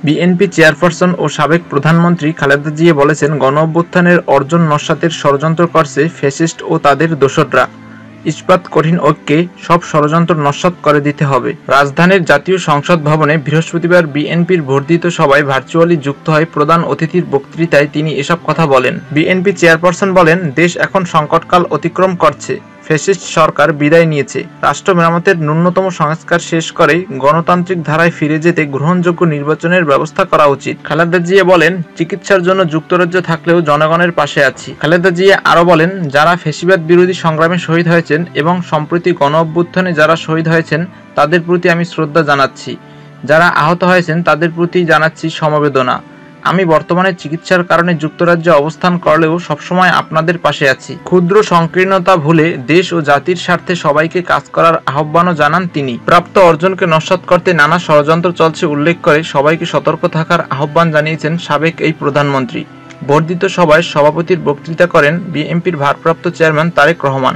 BNP chairperson ও সাবেক প্রধানমন্ত্রী খালেদা জিয়া বলেছেন, গণঅভ্যুত্থানের অর্জন নস্যাতের ষড়যন্ত্র করছে ফ্যাসিস্ট ও তাদের দোসররা। ইস্পাত কঠিন ঐক্যে সব ষড়যন্ত্র নস্যাৎ করে দিতে হবে। রাজধানীর জাতীয় সংসদ ভবনে বৃহস্পতিবার বিএনপির বর্ধিত সভায় ভার্চুয়ালি যুক্ত হয়ে প্রধান অতিথির বক্তৃতায় তিনি এসব কথা বলেন। বিএনপি চেয়ারপারসন বলেন, দেশ এখন সংকটকাল অতিক্রম করছে। ফ্যাসিস্ট সরকার বিদায় নিয়েছে। রাষ্ট্র মেরামতের ন্যূনতম সংস্কার শেষ করে গণতান্ত্রিক ধারায় ফিরে যেতে গ্রহণযোগ্য নির্বাচনের ব্যবস্থা করা উচিত। খালেদা জিয়া বলেন, চিকিৎসার জন্য যুক্তরাজ্য থাকলেও জনগণের পাশে আছি। খালেদা জিয়া আরও বলেন, যারা ফ্যাসিবাদ বিরোধী সংগ্রামে শহীদ হয়েছেন এবং সম্প্রতি গণঅভ্যুত্থানে যারা শহীদ হয়েছেন তাদের প্রতি আমি শ্রদ্ধা জানাচ্ছি। যারা আহত হয়েছেন তাদের প্রতি জানাচ্ছি সমবেদনা। আমি বর্তমানে চিকিৎসার কারণে যুক্তরাজ্যে অবস্থান করলেও সবসময় আপনাদের পাশে আছি। ক্ষুদ্র সংকীর্ণতা ভুলে দেশ ও জাতির স্বার্থে সবাইকে কাজ করার আহ্বানও জানান তিনি। প্রাপ্ত অর্জনকে নস্যাৎ করতে নানা ষড়যন্ত্র চলছে উল্লেখ করে সবাইকে সতর্ক থাকার আহ্বান জানিয়েছেন সাবেক এই প্রধানমন্ত্রী। বর্ধিত সভায় সভাপতির বক্তৃতা করেন বিএনপির ভারপ্রাপ্ত চেয়ারম্যান তারেক রহমান।